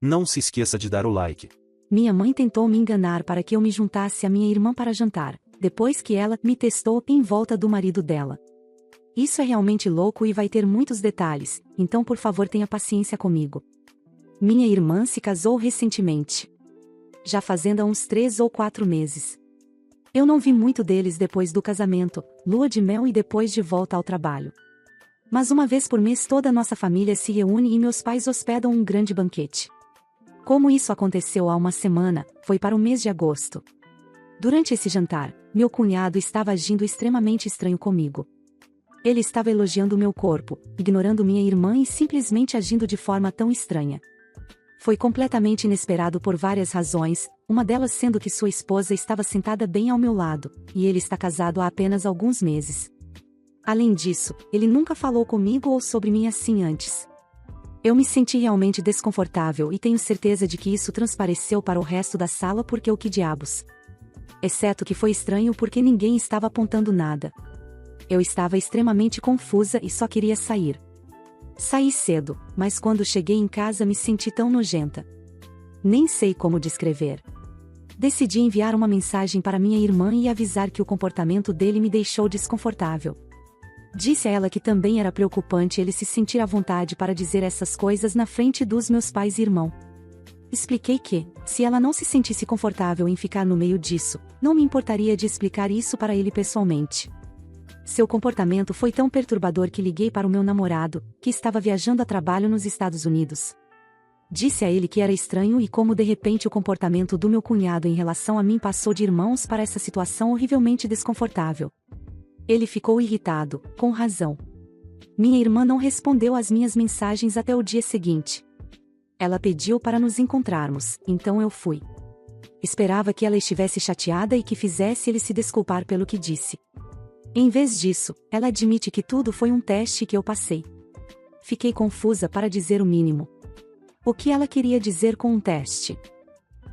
Não se esqueça de dar o like. Minha mãe tentou me enganar para que eu me juntasse à minha irmã para jantar, depois que ela me testou em volta do marido dela. Isso é realmente louco e vai ter muitos detalhes, então por favor tenha paciência comigo. Minha irmã se casou recentemente. Já fazendo uns 3 ou 4 meses. Eu não vi muito deles depois do casamento, lua de mel e depois de volta ao trabalho. Mas uma vez por mês toda a nossa família se reúne e meus pais hospedam um grande banquete. Como isso aconteceu há uma semana, foi para o mês de agosto. Durante esse jantar, meu cunhado estava agindo extremamente estranho comigo. Ele estava elogiando meu corpo, ignorando minha irmã e simplesmente agindo de forma tão estranha. Foi completamente inesperado por várias razões, uma delas sendo que sua esposa estava sentada bem ao meu lado, e ele está casado há apenas alguns meses. Além disso, ele nunca falou comigo ou sobre mim assim antes. Eu me senti realmente desconfortável e tenho certeza de que isso transpareceu para o resto da sala porque o que diabos. Exceto que foi estranho porque ninguém estava apontando nada. Eu estava extremamente confusa e só queria sair. Saí cedo, mas quando cheguei em casa me senti tão nojenta. Nem sei como descrever. Decidi enviar uma mensagem para minha irmã e avisar que o comportamento dele me deixou desconfortável. Disse a ela que também era preocupante ele se sentir à vontade para dizer essas coisas na frente dos meus pais e irmão. Expliquei que, se ela não se sentisse confortável em ficar no meio disso, não me importaria de explicar isso para ele pessoalmente. Seu comportamento foi tão perturbador que liguei para o meu namorado, que estava viajando a trabalho nos Estados Unidos. Disse a ele que era estranho e como de repente o comportamento do meu cunhado em relação a mim passou de irmãos para essa situação horrivelmente desconfortável. Ele ficou irritado, com razão. Minha irmã não respondeu às minhas mensagens até o dia seguinte. Ela pediu para nos encontrarmos, então eu fui. Esperava que ela estivesse chateada e que fizesse ele se desculpar pelo que disse. Em vez disso, ela admite que tudo foi um teste que eu passei. Fiquei confusa para dizer o mínimo. O que ela queria dizer com um teste?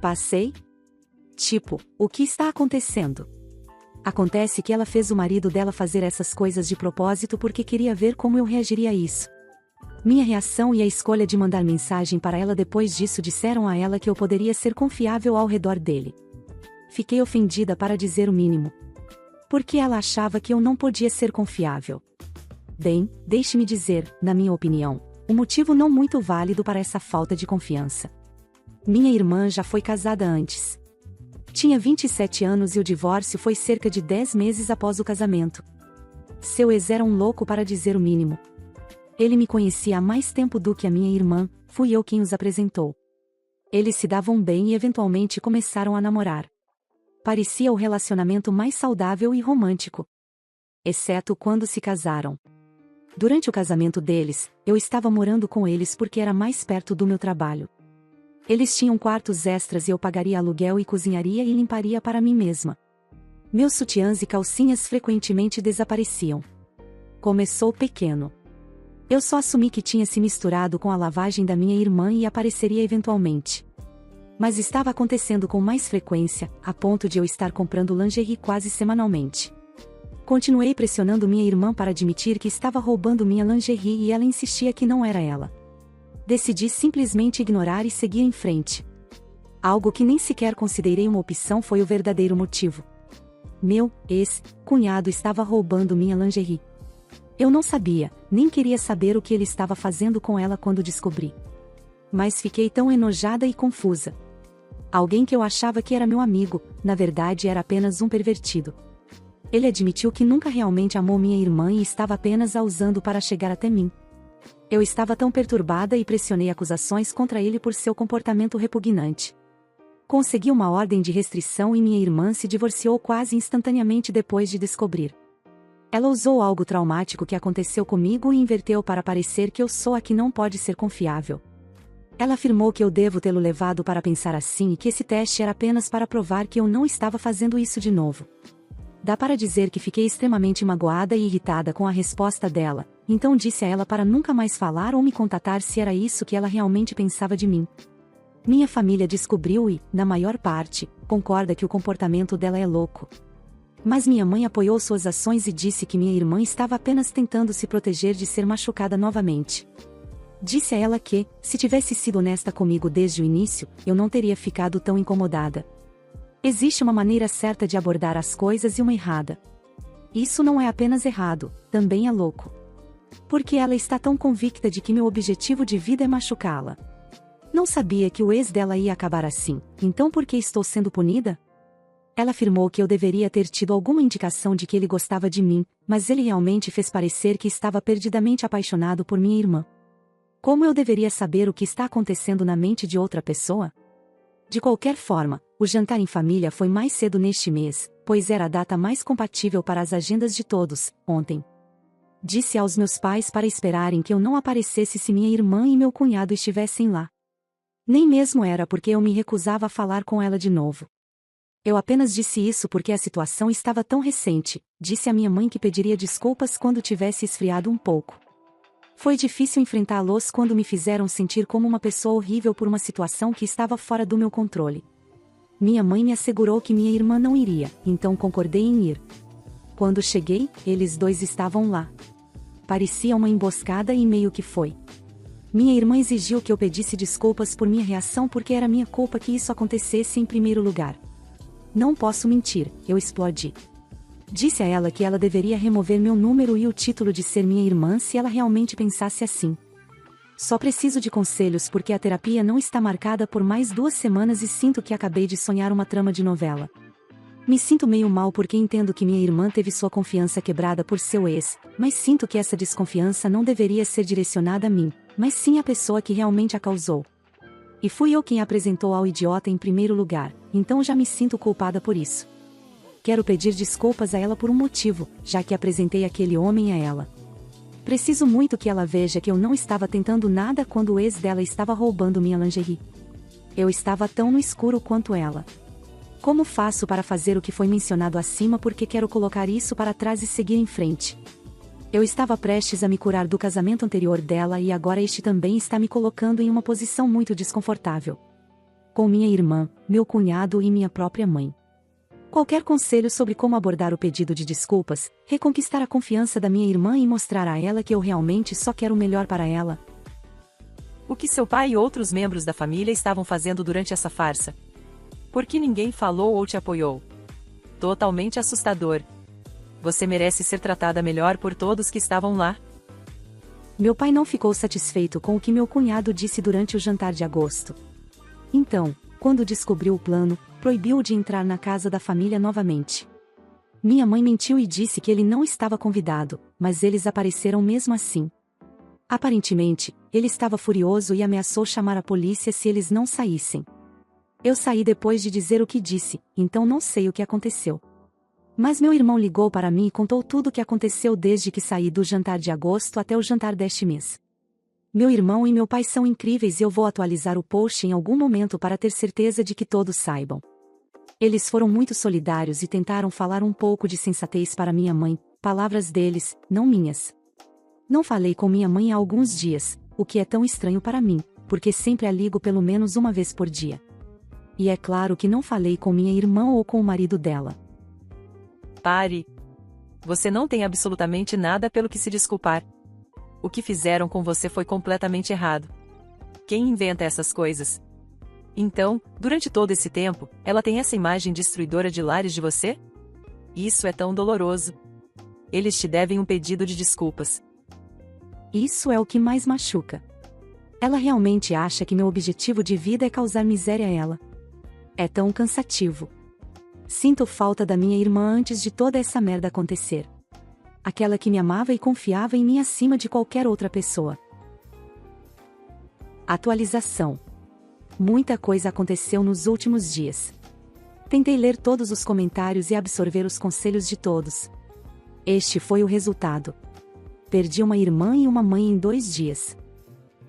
Passei? Tipo, o que está acontecendo? Acontece que ela fez o marido dela fazer essas coisas de propósito porque queria ver como eu reagiria a isso. Minha reação e a escolha de mandar mensagem para ela depois disso disseram a ela que eu poderia ser confiável ao redor dele. Fiquei ofendida para dizer o mínimo. Porque ela achava que eu não podia ser confiável. Bem, deixe-me dizer, na minha opinião, um motivo não muito válido para essa falta de confiança. Minha irmã já foi casada antes. Tinha 27 anos e o divórcio foi cerca de 10 meses após o casamento. Seu ex era um louco para dizer o mínimo. Ele me conhecia há mais tempo do que a minha irmã, fui eu quem os apresentou. Eles se davam bem e eventualmente começaram a namorar. Parecia o relacionamento mais saudável e romântico. Exceto quando se casaram. Durante o casamento deles, eu estava morando com eles porque era mais perto do meu trabalho. Eles tinham quartos extras e eu pagaria aluguel e cozinharia e limparia para mim mesma. Meus sutiãs e calcinhas frequentemente desapareciam. Começou pequeno. Eu só assumi que tinha se misturado com a lavagem da minha irmã e apareceria eventualmente. Mas estava acontecendo com mais frequência, a ponto de eu estar comprando lingerie quase semanalmente. Continuei pressionando minha irmã para admitir que estava roubando minha lingerie e ela insistia que não era ela. Decidi simplesmente ignorar e seguir em frente. Algo que nem sequer considerei uma opção foi o verdadeiro motivo. Meu ex-cunhado estava roubando minha lingerie. Eu não sabia, nem queria saber o que ele estava fazendo com ela quando descobri. Mas fiquei tão enojada e confusa. Alguém que eu achava que era meu amigo, na verdade era apenas um pervertido. Ele admitiu que nunca realmente amou minha irmã e estava apenas a usando para chegar até mim. Eu estava tão perturbada e pressionei acusações contra ele por seu comportamento repugnante. Consegui uma ordem de restrição e minha irmã se divorciou quase instantaneamente depois de descobrir. Ela usou algo traumático que aconteceu comigo e inverteu para parecer que eu sou a que não pode ser confiável. Ela afirmou que eu devo tê-lo levado para pensar assim e que esse teste era apenas para provar que eu não estava fazendo isso de novo. Dá para dizer que fiquei extremamente magoada e irritada com a resposta dela, então disse a ela para nunca mais falar ou me contatar se era isso que ela realmente pensava de mim. Minha família descobriu e, na maior parte, concorda que o comportamento dela é louco. Mas minha mãe apoiou suas ações e disse que minha irmã estava apenas tentando se proteger de ser machucada novamente. Disse a ela que, se tivesse sido honesta comigo desde o início, eu não teria ficado tão incomodada. Existe uma maneira certa de abordar as coisas e uma errada. Isso não é apenas errado, também é louco. Porque ela está tão convicta de que meu objetivo de vida é machucá-la. Não sabia que o ex dela ia acabar assim, então por que estou sendo punida? Ela afirmou que eu deveria ter tido alguma indicação de que ele gostava de mim, mas ele realmente fez parecer que estava perdidamente apaixonado por minha irmã. Como eu deveria saber o que está acontecendo na mente de outra pessoa? De qualquer forma, o jantar em família foi mais cedo neste mês, pois era a data mais compatível para as agendas de todos, ontem. Disse aos meus pais para esperarem que eu não aparecesse se minha irmã e meu cunhado estivessem lá. Nem mesmo era porque eu me recusava a falar com ela de novo. Eu apenas disse isso porque a situação estava tão recente, disse a minha mãe que pediria desculpas quando tivesse esfriado um pouco. Foi difícil enfrentá-los quando me fizeram sentir como uma pessoa horrível por uma situação que estava fora do meu controle. Minha mãe me assegurou que minha irmã não iria, então concordei em ir. Quando cheguei, eles dois estavam lá. Parecia uma emboscada e meio que foi. Minha irmã exigiu que eu pedisse desculpas por minha reação porque era minha culpa que isso acontecesse em primeiro lugar. Não posso mentir, eu explodi. Disse a ela que ela deveria remover meu número e o título de ser minha irmã se ela realmente pensasse assim. Só preciso de conselhos porque a terapia não está marcada por mais 2 semanas e sinto que acabei de sonhar uma trama de novela. Me sinto meio mal porque entendo que minha irmã teve sua confiança quebrada por seu ex, mas sinto que essa desconfiança não deveria ser direcionada a mim, mas sim à pessoa que realmente a causou. E fui eu quem a apresentou ao idiota em primeiro lugar, então já me sinto culpada por isso. Quero pedir desculpas a ela por um motivo, já que apresentei aquele homem a ela. Preciso muito que ela veja que eu não estava tentando nada quando o ex dela estava roubando minha lingerie. Eu estava tão no escuro quanto ela. Como faço para fazer o que foi mencionado acima porque quero colocar isso para trás e seguir em frente? Eu estava prestes a me curar do casamento anterior dela e agora este também está me colocando em uma posição muito desconfortável. Com minha irmã, meu cunhado e minha própria mãe. Qualquer conselho sobre como abordar o pedido de desculpas, reconquistar a confiança da minha irmã e mostrar a ela que eu realmente só quero o melhor para ela? O que seu pai e outros membros da família estavam fazendo durante essa farsa? Por que ninguém falou ou te apoiou? Totalmente assustador. Você merece ser tratada melhor por todos que estavam lá. Meu pai não ficou satisfeito com o que meu cunhado disse durante o jantar de agosto. Então, quando descobriu o plano, proibiu-o de entrar na casa da família novamente. Minha mãe mentiu e disse que ele não estava convidado, mas eles apareceram mesmo assim. Aparentemente, ele estava furioso e ameaçou chamar a polícia se eles não saíssem. Eu saí depois de dizer o que disse, então não sei o que aconteceu. Mas meu irmão ligou para mim e contou tudo o que aconteceu desde que saí do jantar de agosto até o jantar deste mês. Meu irmão e meu pai são incríveis e eu vou atualizar o post em algum momento para ter certeza de que todos saibam. Eles foram muito solidários e tentaram falar um pouco de sensatez para minha mãe, palavras deles, não minhas. Não falei com minha mãe há alguns dias, o que é tão estranho para mim, porque sempre a ligo pelo menos uma vez por dia. E é claro que não falei com minha irmã ou com o marido dela. Pare. Você não tem absolutamente nada pelo que se desculpar. O que fizeram com você foi completamente errado. Quem inventa essas coisas? Então, durante todo esse tempo, ela tem essa imagem destruidora de lares de você? Isso é tão doloroso. Eles te devem um pedido de desculpas. Isso é o que mais machuca. Ela realmente acha que meu objetivo de vida é causar miséria a ela. É tão cansativo. Sinto falta da minha irmã antes de toda essa merda acontecer. Aquela que me amava e confiava em mim acima de qualquer outra pessoa. Atualização. Muita coisa aconteceu nos últimos dias. Tentei ler todos os comentários e absorver os conselhos de todos. Este foi o resultado. Perdi uma irmã e uma mãe em 2 dias.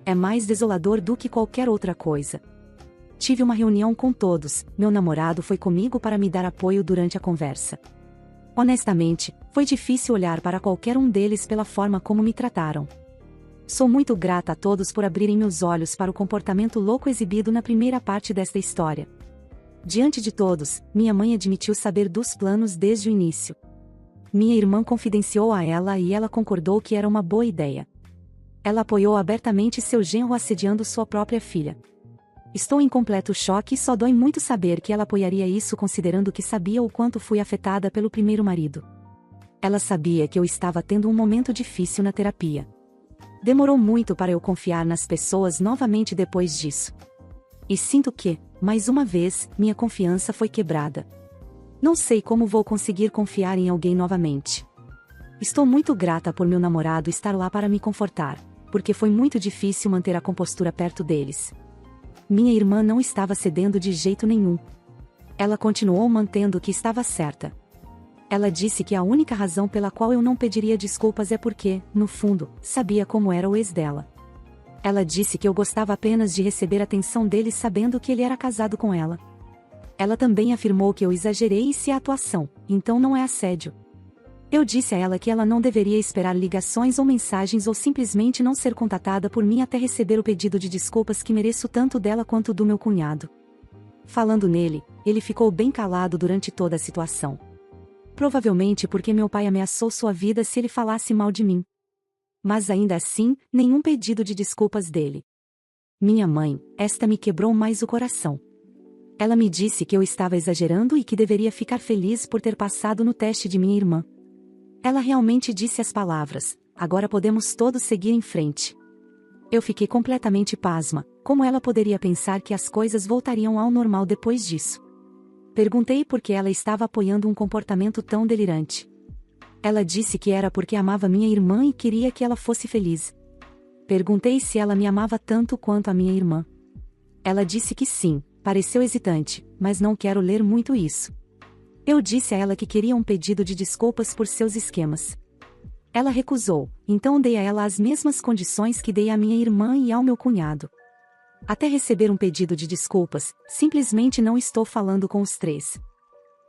É mais desolador do que qualquer outra coisa. Tive uma reunião com todos, meu namorado foi comigo para me dar apoio durante a conversa. Honestamente, foi difícil olhar para qualquer um deles pela forma como me trataram. Sou muito grata a todos por abrirem meus olhos para o comportamento louco exibido na primeira parte desta história. Diante de todos, minha mãe admitiu saber dos planos desde o início. Minha irmã confidenciou a ela e ela concordou que era uma boa ideia. Ela apoiou abertamente seu genro assediando sua própria filha. Estou em completo choque e só dói muito saber que ela apoiaria isso considerando que sabia o quanto fui afetada pelo primeiro marido. Ela sabia que eu estava tendo um momento difícil na terapia. Demorou muito para eu confiar nas pessoas novamente depois disso. E sinto que, mais uma vez, minha confiança foi quebrada. Não sei como vou conseguir confiar em alguém novamente. Estou muito grata por meu namorado estar lá para me confortar, porque foi muito difícil manter a compostura perto deles. Minha irmã não estava cedendo de jeito nenhum. Ela continuou mantendo que estava certa. Ela disse que a única razão pela qual eu não pediria desculpas é porque, no fundo, sabia como era o ex dela. Ela disse que eu gostava apenas de receber atenção dele sabendo que ele era casado com ela. Ela também afirmou que eu exagerei e se é atuação, então não é assédio. Eu disse a ela que ela não deveria esperar ligações ou mensagens ou simplesmente não ser contatada por mim até receber o pedido de desculpas que mereço tanto dela quanto do meu cunhado. Falando nele, ele ficou bem calado durante toda a situação. Provavelmente porque meu pai ameaçou sua vida se ele falasse mal de mim. Mas ainda assim, nenhum pedido de desculpas dele. Minha mãe, esta me quebrou mais o coração. Ela me disse que eu estava exagerando e que deveria ficar feliz por ter passado no teste de minha irmã. Ela realmente disse as palavras: agora podemos todos seguir em frente. Eu fiquei completamente pasma, como ela poderia pensar que as coisas voltariam ao normal depois disso? Perguntei por que ela estava apoiando um comportamento tão delirante. Ela disse que era porque amava minha irmã e queria que ela fosse feliz. Perguntei se ela me amava tanto quanto a minha irmã. Ela disse que sim, pareceu hesitante, mas não quero ler muito isso. Eu disse a ela que queria um pedido de desculpas por seus esquemas. Ela recusou, então dei a ela as mesmas condições que dei à minha irmã e ao meu cunhado. Até receber um pedido de desculpas, simplesmente não estou falando com os três.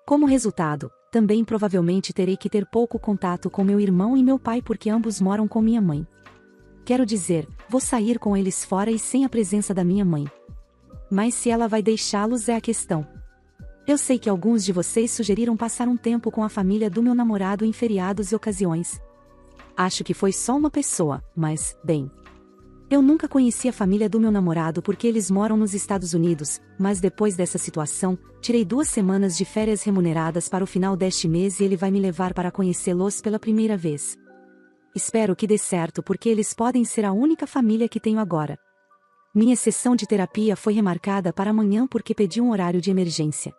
Como resultado, também provavelmente terei que ter pouco contato com meu irmão e meu pai porque ambos moram com minha mãe. Quero dizer, vou sair com eles fora e sem a presença da minha mãe. Mas se ela vai deixá-los é a questão. Eu sei que alguns de vocês sugeriram passar um tempo com a família do meu namorado em feriados e ocasiões. Acho que foi só uma pessoa, mas, bem. Eu nunca conheci a família do meu namorado porque eles moram nos Estados Unidos, mas depois dessa situação, tirei 2 semanas de férias remuneradas para o final deste mês e ele vai me levar para conhecê-los pela primeira vez. Espero que dê certo porque eles podem ser a única família que tenho agora. Minha sessão de terapia foi remarcada para amanhã porque pedi um horário de emergência.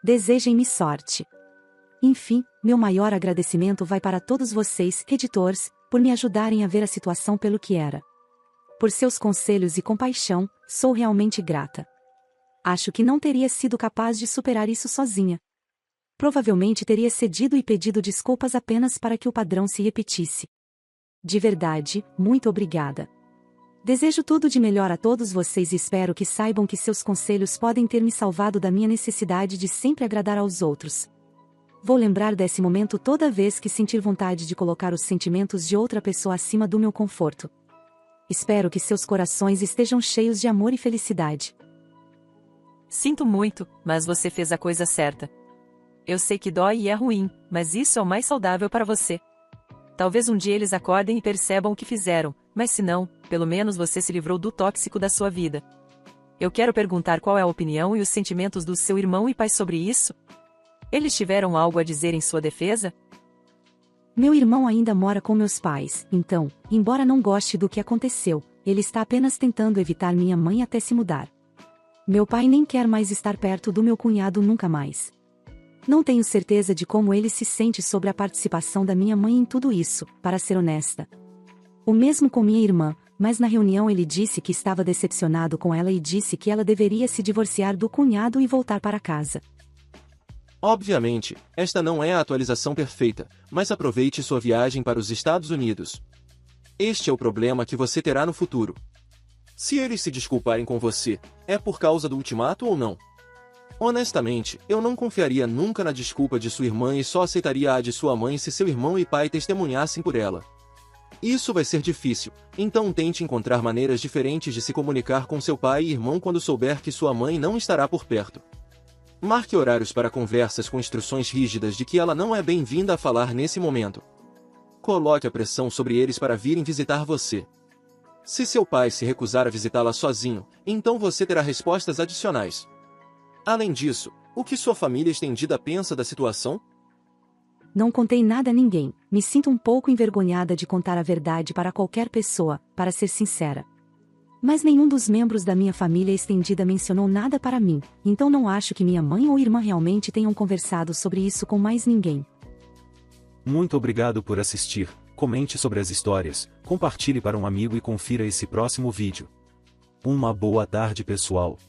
Desejem-me sorte. Enfim, meu maior agradecimento vai para todos vocês, editores, por me ajudarem a ver a situação pelo que era. Por seus conselhos e compaixão, sou realmente grata. Acho que não teria sido capaz de superar isso sozinha. Provavelmente teria cedido e pedido desculpas apenas para que o padrão se repetisse. De verdade, muito obrigada. Desejo tudo de melhor a todos vocês e espero que saibam que seus conselhos podem ter me salvado da minha necessidade de sempre agradar aos outros. Vou lembrar desse momento toda vez que sentir vontade de colocar os sentimentos de outra pessoa acima do meu conforto. Espero que seus corações estejam cheios de amor e felicidade. Sinto muito, mas você fez a coisa certa. Eu sei que dói e é ruim, mas isso é o mais saudável para você. Talvez um dia eles acordem e percebam o que fizeram, mas se não, pelo menos você se livrou do tóxico da sua vida. Eu quero perguntar qual é a opinião e os sentimentos do seu irmão e pai sobre isso? Eles tiveram algo a dizer em sua defesa? Meu irmão ainda mora com meus pais, então, embora não goste do que aconteceu, ele está apenas tentando evitar minha mãe até se mudar. Meu pai nem quer mais estar perto do meu cunhado nunca mais. Não tenho certeza de como ele se sente sobre a participação da minha mãe em tudo isso, para ser honesta. O mesmo com minha irmã, mas na reunião ele disse que estava decepcionado com ela e disse que ela deveria se divorciar do cunhado e voltar para casa. Obviamente, esta não é a atualização perfeita, mas aproveite sua viagem para os Estados Unidos. Este é o problema que você terá no futuro. Se eles se desculparem com você, é por causa do ultimato ou não? Honestamente, eu não confiaria nunca na desculpa de sua irmã e só aceitaria a de sua mãe se seu irmão e pai testemunhassem por ela. Isso vai ser difícil, então tente encontrar maneiras diferentes de se comunicar com seu pai e irmão quando souber que sua mãe não estará por perto. Marque horários para conversas com instruções rígidas de que ela não é bem-vinda a falar nesse momento. Coloque a pressão sobre eles para virem visitar você. Se seu pai se recusar a visitá-la sozinho, então você terá respostas adicionais. Além disso, o que sua família estendida pensa da situação? Não contei nada a ninguém, me sinto um pouco envergonhada de contar a verdade para qualquer pessoa, para ser sincera. Mas nenhum dos membros da minha família estendida mencionou nada para mim, então não acho que minha mãe ou irmã realmente tenham conversado sobre isso com mais ninguém. Muito obrigado por assistir, comente sobre as histórias, compartilhe para um amigo e confira esse próximo vídeo. Uma boa tarde pessoal.